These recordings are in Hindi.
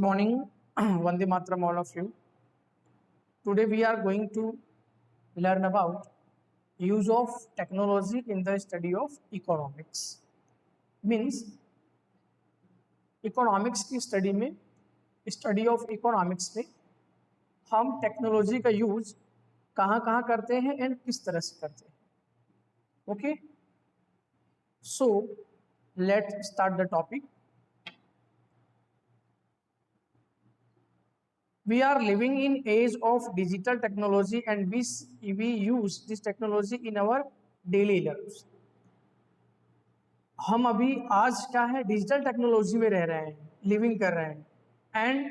Good morning, Vande Mataram, all of you. Today we are going to learn about use of technology in the study of economics. Means economics की स्टडी ऑफ इकोनॉमिक्स में हम टेक्नोलॉजी का यूज कहाँ कहाँ करते हैं एंड किस तरह से करते हैं. Okay, so let start the topic. We are living in age of digital technology and we use this technology in our daily lives. हम अभी आज क्या है, डिजिटल टेक्नोलॉजी में रह रहे हैं, लिविंग कर रहे हैं, and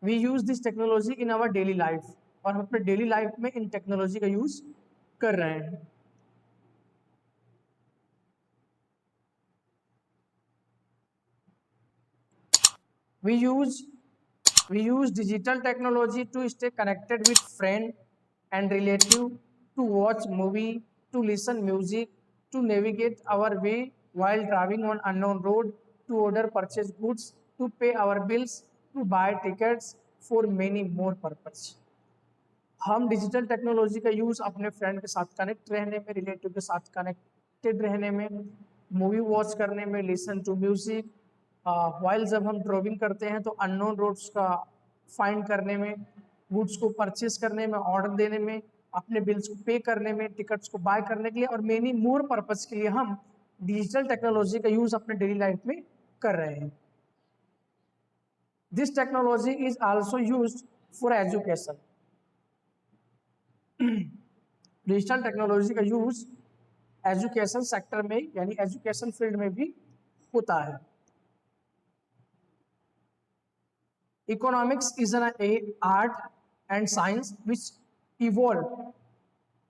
we use this technology in our daily life. और हम अपने डेली लाइफ में इन टेक्नोलॉजी का यूज कर रहे हैं. We use digital technology to stay connected with friend and relative, to watch movie, to listen music, to navigate our way while driving on unknown road, to order purchase goods, to pay our bills, to buy tickets for many more purpose. हम डिजिटल टेक्नोलॉजी का यूज अपने फ्रेंड के साथ कनेक्ट रहने में, रिलेटिव के साथ कनेक्टेड रहने में, मूवी वॉच करने में, लिसन टू म्यूजिक, वाइल जब हम ड्राइविंग करते हैं तो अननोन रोड्स का फाइंड करने में, गुड्स को परचेज करने में, ऑर्डर देने में, अपने बिल्स को पे करने में, टिकट्स को बाय करने के लिए और मेनी मोर पर्पस के लिए हम डिजिटल टेक्नोलॉजी का यूज अपने डेली लाइफ में कर रहे हैं. This technology is also used for education. Digital technology का यूज एजुकेशन सेक्टर में यानी एजुकेशन फील्ड में भी होता है. Economics is an art and science which evolve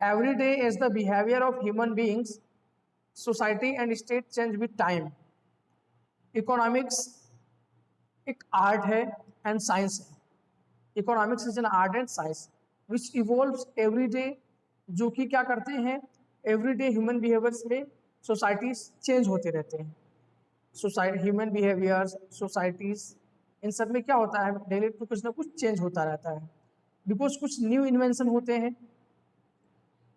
every day as the behavior of human beings, society and state change with time. Economics एक आर्ट है एंड साइंस है. Economics is an art and science which evolves every day, जो कि क्या करते हैं, एवरी डे ह्यूमन बिहेवियर्स में सोसाइटीज चेंज होते रहते हैं. ह्यूमन बिहेवियर्स, सोसाइटीज, इन सब में क्या होता है, डेली तो कुछ ना कुछ चेंज होता रहता है बिकॉज कुछ न्यू इन्वेंशन होते हैं.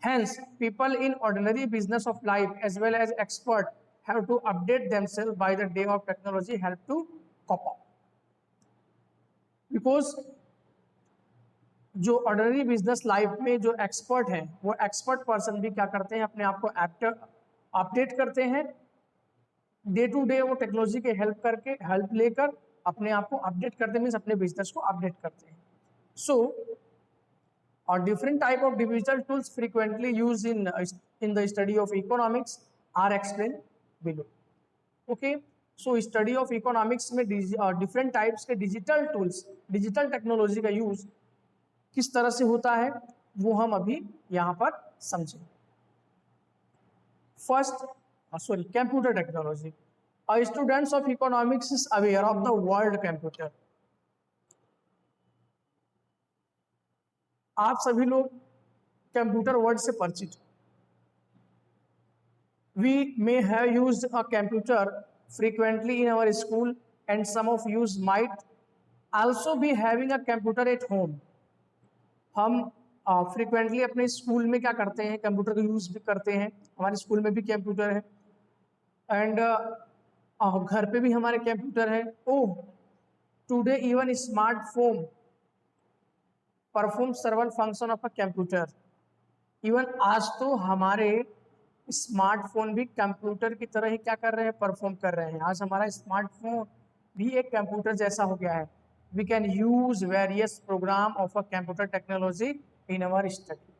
Hence, people in ordinary business of life as well as expert have to update themselves by the day of technology help to cope up. Because जो ऑर्डिनरी बिजनेस लाइफ में जो एक्सपर्ट हैं, वो एक्सपर्ट पर्सन भी क्या करते हैं, अपने आप को अपडेट करते हैं. डे टू डे वो टेक्नोलॉजी के हेल्प लेकर अपने आप को अपडेट करते हैं, अपने बिजनेस को अपडेट करते हैं. सो और different type of digital tools frequently use in the study of economics are explain below. Okay, so study of economics में डिफरेंट टाइप्स के डिजिटल टूल्स, डिजिटल टेक्नोलॉजी का यूज किस तरह से होता है वो हम अभी यहाँ पर समझें. First computer technology. Students of economics is aware of the world computer. आप सभी लोग कंप्यूटर वर्ड से परिचित. We may have used a computer frequently in our school and some of you might also be having a computer at home. हम फ्रीक्वेंटली अपने स्कूल में क्या करते हैं, कंप्यूटर का यूज भी करते हैं. हमारे स्कूल में भी कंप्यूटर है एंड घर पे भी हमारे कंप्यूटर है. Oh, today even smartphone perform several function of a computer. Even आज तो हमारे स्मार्टफोन भी कंप्यूटर की तरह ही क्या कर रहे हैं, परफॉर्म कर रहे हैं. आज हमारा स्मार्टफोन भी एक कंप्यूटर जैसा हो गया है. We can use various program of a computer technology in our study.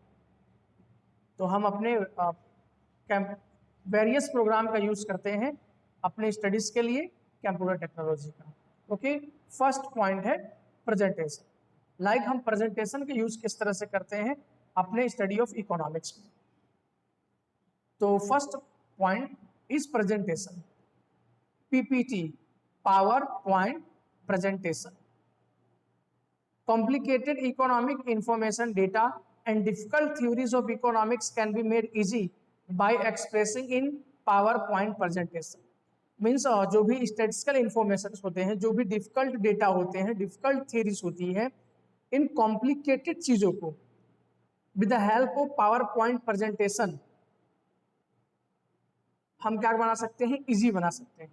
तो हम अपने वेरियस प्रोग्राम का यूज करते हैं अपने स्टडीज के लिए कंप्यूटर टेक्नोलॉजी का. ओके, फर्स्ट पॉइंट है प्रेजेंटेशन. लाइक हम प्रेजेंटेशन के यूज किस तरह से करते हैं अपने स्टडी ऑफ इकोनॉमिक्स में. तो first point is presentation. PPT, power point presentation. Complicated economic information, data and difficult theories of economics can be made easy bye expressing in power point presentation. Means जो भी स्टैटिस्टिकल इंफॉर्मेशन होते हैं, जो भी डिफिकल्ट डेटा होते हैं, डिफिकल्ट थ्योरीज होती हैं, इन कॉम्प्लिकेटेड चीजों को with the help of power point presentation हम क्या बना सकते हैं, इजी बना सकते हैं।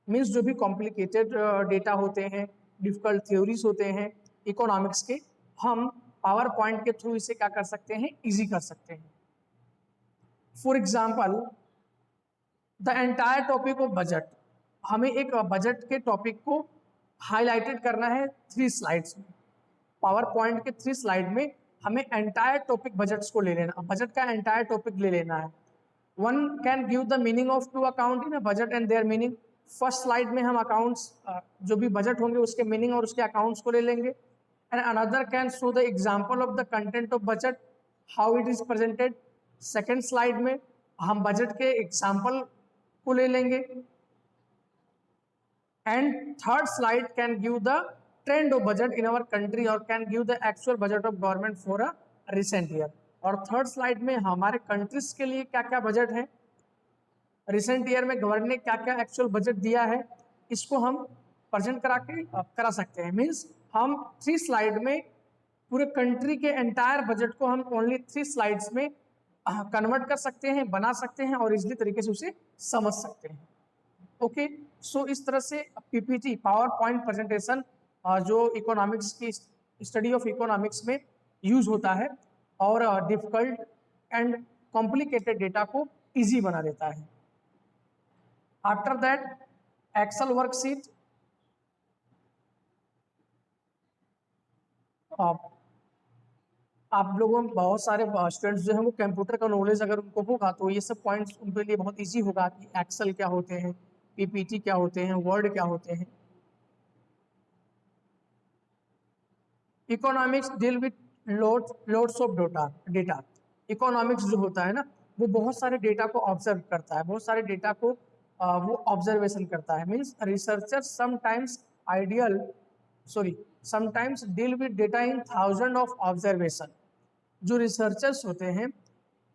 मीन्स जो भी कॉम्प्लिकेटेड डेटा होते हैं, डिफिकल्ट थ्योरीज होते हैं इकोनॉमिक्स के, हम पावर पॉइंट के थ्रू इसे क्या कर सकते हैं, इजी कर सकते हैं। For example the entire topic of budget, हमें एक बजट के टॉपिक को हाईलाइटेड करना है 3 स्लाइड्स में। पावर पॉइंट के 3 स्लाइड में हमें एंटायर टॉपिक बजट्स को ले लेना, बजट का एंटायर टॉपिक ले लेना है। One can give the meaning of 2 account in a budget and there meaning. First slide में हम अकाउंट्स जो भी बजट होंगे उसके मीनिंग और उसके अकाउंट्स को ले लेंगे। And another can show the example of the content of budget, how it is presented. Second slide में हम बजट के एग्जाम्पल को ले लेंगे। And third slide can give the trend of budget in our country और can give the actual budget of government for a recent year. और थर्ड स्लाइड में हमारे कंट्रीज के लिए क्या क्या बजट है, रिसेंट ईयर में गवर्नमेंट ने क्या क्या एक्चुअल बजट दिया है, इसको हम प्रेजेंट करा सकते हैं। मीन्स हम 3 स्लाइड में पूरे कंट्री के एंटायर बजट को हम ओनली 3 स्लाइड्स में कन्वर्ट कर सकते हैं, बना सकते हैं और इजली तरीके से उसे समझ सकते हैं। ओके, सो इस तरह से पीपीटी, पावर पॉइंट प्रेजेंटेशन, जो इकोनॉमिक्स की स्टडी ऑफ इकोनॉमिक्स में यूज होता है और डिफिकल्ट एंड कॉम्प्लिकेटेड डेटा को इजी बना देता है। आफ्टर दैट एक्सेल वर्कशीट, आप लोगों में बहुत सारे स्टूडेंट्स जो हैं वो कंप्यूटर का नॉलेज अगर उनको होगा तो ये सब पॉइंट्स उनके लिए बहुत इजी होगा कि एक्सेल क्या होते हैं, पीपीटी क्या होते हैं, वर्ड क्या होते हैं। Economics deal with loads of data. Economics जो होता है ना, वो बहुत सारे डेटा को ऑब्जर्व करता है, बहुत सारे डेटा को वो ऑब्जर्वेशन करता है। Means researcher sometimes deal with data in thousand of observation. जो रिसर्चर्स होते हैं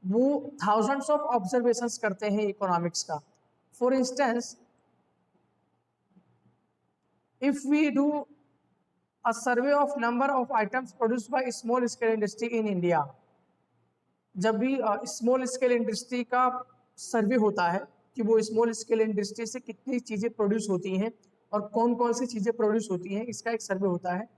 वो थाउजेंड्स ऑफ ऑब्जर्वेशंस करते हैं इकोनॉमिक्स का। For instance, if we do a survey of number of items produced by small scale industry in India, जब भी स्मॉल स्केल इंडस्ट्री का सर्वे होता है कि वो स्मॉल स्केल इंडस्ट्री से कितनी चीज़ें प्रोड्यूस होती हैं और कौन कौन सी चीज़ें प्रोड्यूस होती हैं, इसका एक सर्वे होता है।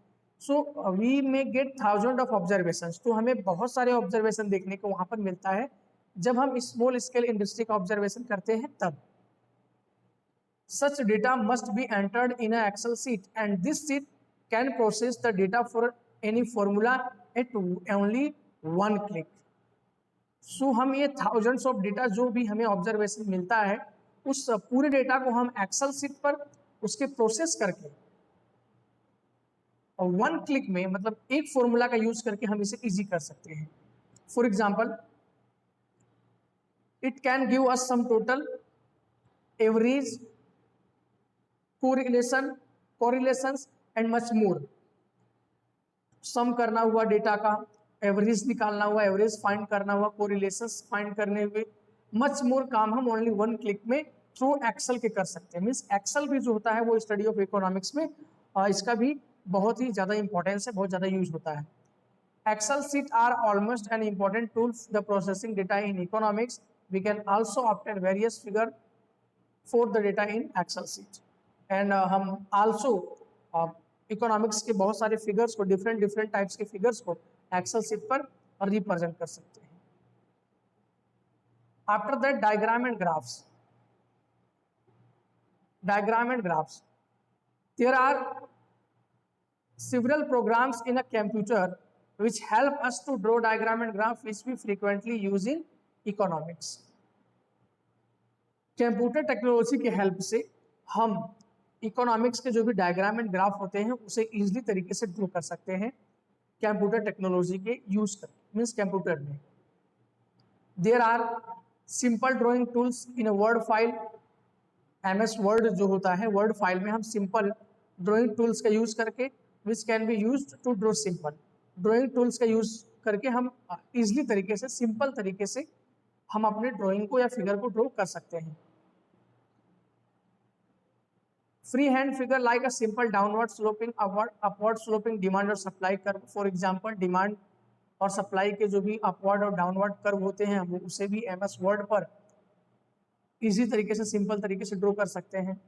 So we may get thousand of observations, तो हमें बहुत सारे ऑब्जर्वेशन देखने को वहाँ पर मिलता है जब हम स्मॉल स्केल इंडस्ट्री का ऑब्जर्वेशन करते हैं तब। Such data must be entered in an Excel sheet and this sheet can process the data for any formula at only 1 click. सो हम ये थाउजेंड्स ऑफ डेटा जो भी हमें ऑब्जर्वेशन मिलता है उस पूरे डेटा को हम एक्सेल शीट पर उसके प्रोसेस करके और 1 क्लिक में, मतलब एक फॉर्मूला का यूज करके हम इसे इजी कर सकते हैं। For example, it can give us some total, average, correlations and much more. Sum करना हुआ डेटा का, एवरेज निकालना हुआ, एवरेज फाइंड करना हुआ, कोरिलेशंस फाइंड करने हुए, मच मोर काम हम ओनली 1 क्लिक में थ्रू एक्सेल के कर सकते हैं। मीन्स एक्सेल भी जो होता है वो स्टडी ऑफ इकोनॉमिक्स में इसका भी बहुत ही ज़्यादा इंपॉर्टेंस है, बहुत ज़्यादा यूज होता है। Excel sheet are almost an important tool the processing data in economics. We can also obtain various figure for the data in Excel sheet and हम आल्सो इकोनॉमिक्स के बहुत सारे फिगर्स को, डिफरेंट टाइप्स के फिगर्स को एक्सेल शीट पर रिप्रेजेंट कर सकते हैं। After that diagram and graphs. There are several programs in a computer which help us to draw diagram and graph, which we frequently use in economics. Computer technology के हेल्प से हम इकोनॉमिक्स के जो भी डायग्राम एंड ग्राफ होते हैं उसे इजीली तरीके से ड्रॉ कर सकते हैं कंप्यूटर टेक्नोलॉजी के यूज कर, मीन्स कंप्यूटर में। There are simple drawing tools in a Word file. MS Word जो होता है, वर्ड फाइल में हम सिंपल ड्राइंग टूल्स का यूज करके, which can be used to draw simple. Drawing tools का यूज करके हम इजीली तरीके से, सिंपल तरीके से हम अपने ड्राइंग को या फिगर को ड्रॉ कर सकते हैं। Free hand figure like a simple downward sloping upward sloping demand और supply curve. For example demand और सप्लाई के जो भी अपवर्ड और डाउनवर्ड कर्व होते हैं वो उसे भी एमएस वर्ड पर इजी तरीके से सिंपल तरीके से ड्रॉ कर सकते हैं।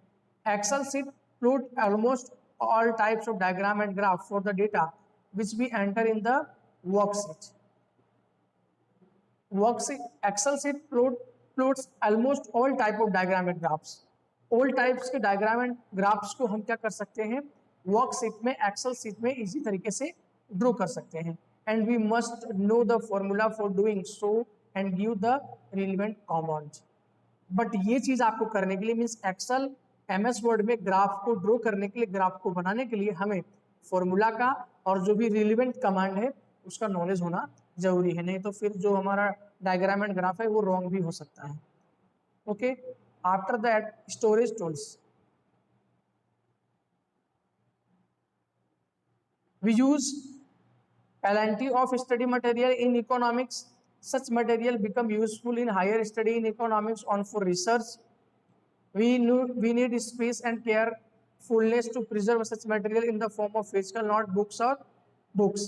Excel sheet plot almost all types of diagram and graph for the data which be enter in the worksheet. Excel sheet plots almost all type of diagram and graphs. All types के डायग्राम एंड ग्राफ्स को हम क्या कर सकते हैं, वर्कशीट में, एक्सेल शीट में इजी तरीके से ड्रॉ कर सकते हैं। And we must know the formula for doing so and give the relevant command. But ये चीज आपको करने के लिए मीन्स एक्सेल एमएस वर्ड में ग्राफ को ड्रॉ करने के लिए, ग्राफ को बनाने के लिए हमें फॉर्मूला का और जो भी रिलेवेंट कमांड है उसका नॉलेज होना जरूरी है, नहीं तो फिर जो हमारा डायग्राम एंड ग्राफ है वो रॉन्ग भी हो सकता है। Okay, after that storage tools. We use plenty of study material in economics. Such material become useful in higher study in economics on for research. We need space and carefulness to preserve such material in the form of physical notebooks or books.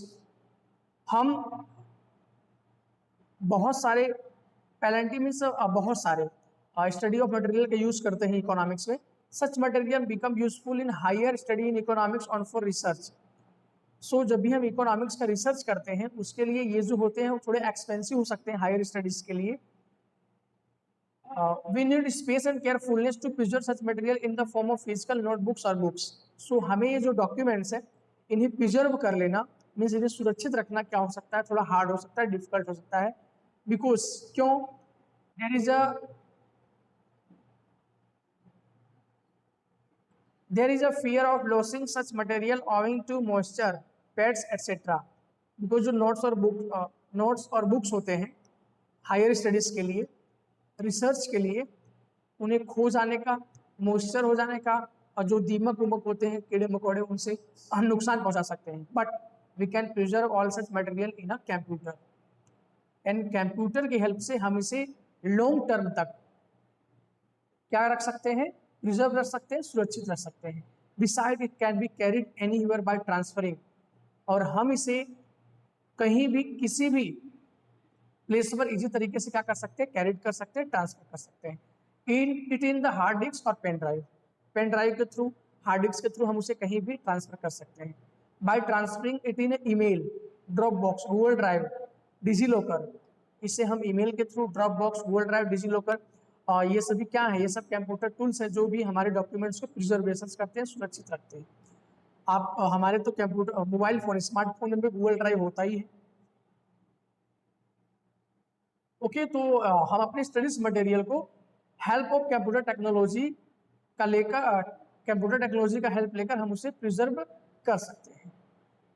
हम बहुत सारे पैलेंटी मीन्स बहुत सारे स्टडी ऑफ मटेरियल के यूज करते हैं इकोनॉमिक्स में। Such material become useful in higher study in economics on for research. So जब भी हम इकोनॉमिक्स का रिसर्च करते हैं उसके लिए ये जो होते हैं वो थोड़े एक्सपेंसिव हो सकते हैं हायर स्टडीज के लिए। We need space and carefulness to preserve such material in the form of physical notebooks और बुक्स। सो हमें ये जो डॉक्यूमेंट्स है इन्हें प्रिजर्व कर लेना मीन्स इन्हें सुरक्षित रखना क्या हो सकता है, थोड़ा हार्ड हो सकता है, डिफिकल्ट हो सकता है। बिकॉज क्यों, there is a fear of losing such material owing to moisture, pests, etc. Because जो नोट्स और बुक्स होते हैं हायर स्टडीज के लिए, रिसर्च के लिए, उन्हें खो जाने का, मॉइस्चर हो जाने का और जो दीमक उमक होते हैं, कीड़े मकोड़े, उनसे हम नुकसान पहुंचा सकते हैं। But we can preserve all such material in a computer and computer की हेल्प से हम इसे लॉन्ग टर्म तक क्या रख सकते हैं, प्रिजर्व रख सकते हैं, सुरक्षित रख सकते हैं। Beside it can be carried anywhere by transferring, और हम इसे कहीं भी किसी भी प्लेस पर इजी तरीके से क्या कर सकते हैं, कैरिड कर सकते हैं, ट्रांसफर कर सकते हैं। इन द हार्ड डिस्क और पेन ड्राइव के थ्रू, हार्ड डिस्क के थ्रू हम उसे कहीं भी ट्रांसफर कर सकते हैं। By transferring it in email, Dropbox, Google drive, DigiLocker, इसे हम ईमेल के through, Dropbox, Google drive, DigiLocker, ये सभी क्या है, ये सब कंप्यूटर टूल्स है जो भी हमारे डॉक्यूमेंट्स को प्रिजर्वेशन करते हैं, सुरक्षित रखते हैं। आप हमारे तो कंप्यूटर, मोबाइल फोन, स्मार्टफोन में गूगल ड्राइव होता ही है। ओके, तो हम अपने स्टडीज मटेरियल को हेल्प ऑफ कंप्यूटर टेक्नोलॉजी का लेकर, कंप्यूटर टेक्नोलॉजी का हेल्प लेकर हम उसे प्रिजर्व कर सकते हैं।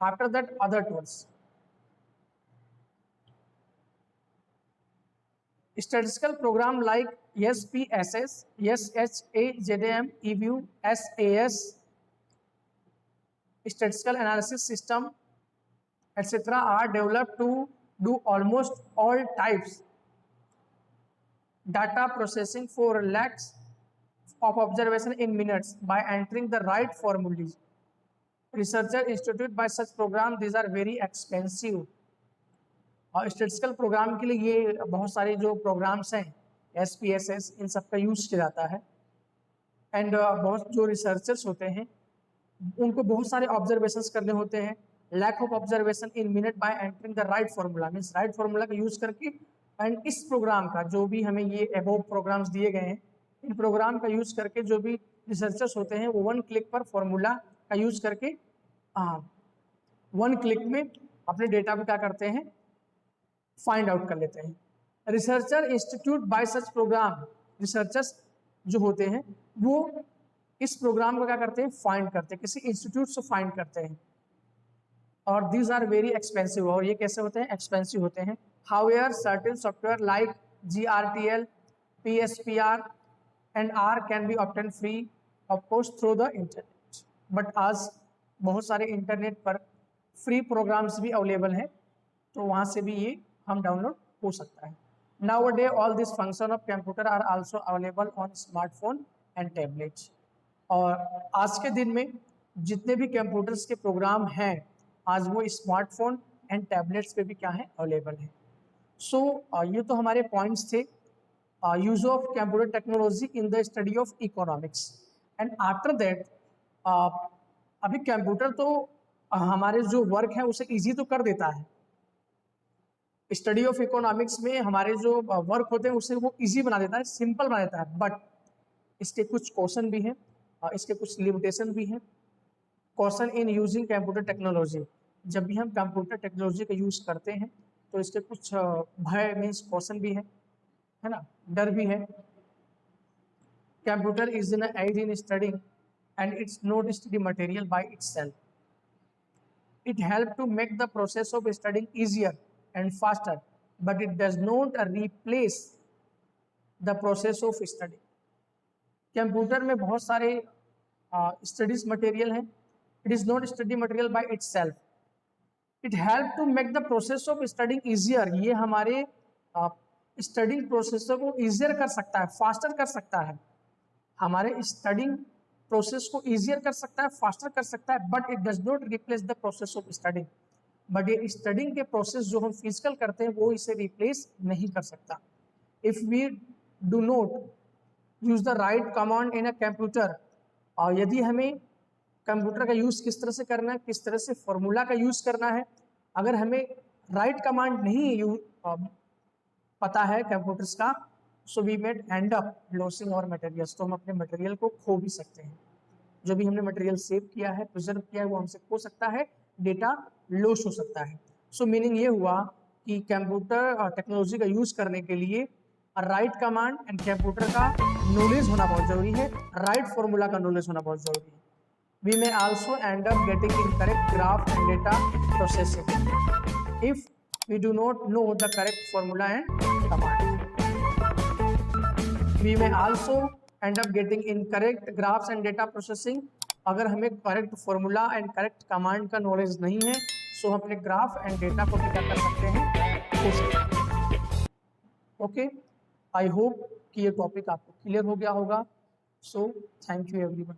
After that other tools, statistical program like SPSS, SHAZM, EView, SAS, statistical analysis system, etc. are developed to do almost all types data processing for lakhs of observation in minutes by entering the right formulas. Researcher institute by such program, these are very expensive. और स्टैटिस्टिकल प्रोग्राम के लिए ये बहुत सारे जो प्रोग्राम्स हैं SPSS, इन सब का यूज किया जाता है। एंड बहुत जो रिसर्चर्स होते हैं उनको बहुत सारे ऑब्जर्वेशंस करने होते हैं। Lack of observation in minute by entering the right formula, means right formula का यूज करके। एंड इस प्रोग्राम का जो भी हमें ये अबोव प्रोग्राम्स दिए गए हैं, इन प्रोग्राम का यूज करके जो भी रिसर्चर्स होते हैं वो 1 क्लिक पर फार्मूला का यूज करके 1 क्लिक में अपने डेटा को क्या करते हैं, फाइंड आउट कर लेते हैं। Researcher institute by such program, researchers जो होते हैं वो इस प्रोग्राम को क्या करते हैं, फाइंड करते हैं, किसी इंस्टीट्यूट से फाइंड करते हैं। और दीज आर वेरी एक्सपेंसिव, और ये कैसे होते हैं, एक्सपेंसिव होते हैं। However certain software like GRTL, PSPR and R can be obtain free of cost through the internet. But आज बहुत सारे इंटरनेट पर फ्री प्रोग्राम्स भी अवेलेबल हैं, तो वहाँ से भी ये हम डाउनलोड हो सकता है। Nowadays all these function of computer are also available on smartphone and tablets. और आज के दिन में जितने भी कंप्यूटर्स के प्रोग्राम हैं आज वो स्मार्टफोन एंड टैबलेट्स पे भी क्या है अवेलेबल है। सो ये तो हमारे पॉइंट्स थे use of computer technology in the study of economics. And after that अभी कंप्यूटर तो हमारे जो वर्क है उसे इजी तो कर देता है, स्टडी ऑफ इकोनॉमिक्स में हमारे जो वर्क होते हैं उसे वो इजी बना देता है, सिंपल बना देता है, बट इसके कुछ क्वेश्चन भी हैं, इसके कुछ लिमिटेशन भी हैं। Question in using computer technology, जब भी हम कंप्यूटर टेक्नोलॉजी का यूज़ करते हैं तो इसके कुछ भय मीन्स क्वेश्चन भी है ना, डर भी है। Computer is in aid in studying and it's not study material by itself. It helps to make the process of studying easier and faster, but it does not replace the process of study. Computer में बहुत सारे स्टडीज मटेरियल हैं। It is not study material by itself. It help to make the process of studying easier. ये हमारे स्टडिंग प्रोसेस को ईजियर कर सकता है, फास्टर कर सकता है, हमारे स्टडिंग प्रोसेस को ईजियर कर सकता है, फास्टर कर सकता है, but it does not replace the process of studying. But ये स्टडिंग के प्रोसेस जो हम फिजिकल करते हैं वो इसे रिप्लेस नहीं कर सकता। If we do not use the right command in a computer, और यदि हमें कंप्यूटर का यूज़ किस तरह से करना है, किस तरह से फॉर्मूला का यूज़ करना है, अगर हमें राइट कमांड नहीं पता है कंप्यूटर्स का, so we made end up losing our materials. तो हम अपने मटेरियल को खो भी सकते हैं, जो भी हमने मटेरियल सेव किया है, प्रिजर्व किया है, वो हमसे खो सकता है, डेटा लॉस हो सकता है। सो मीनिंग ये हुआ कि कंप्यूटर टेक्नोलॉजी का यूज़ करने के लिए राइट कमांड एंड कंप्यूटर का नॉलेज होना बहुत जरूरी है, राइट फॉर्मूला का नॉलेज होना बहुत जरूरी है। We may also end up getting incorrect graph and data processing if we do not know the correct formula and command. We may also end up getting incorrect graphs and data processing। अगर हमें correct formula and correct command का नॉलेज नहीं है, सो हम अपने ग्राफ एंड डेटा को भी क्या कर सकते हैं। ओके, आई होप कि ये टॉपिक आपको क्लियर हो गया होगा। So thank you everyone.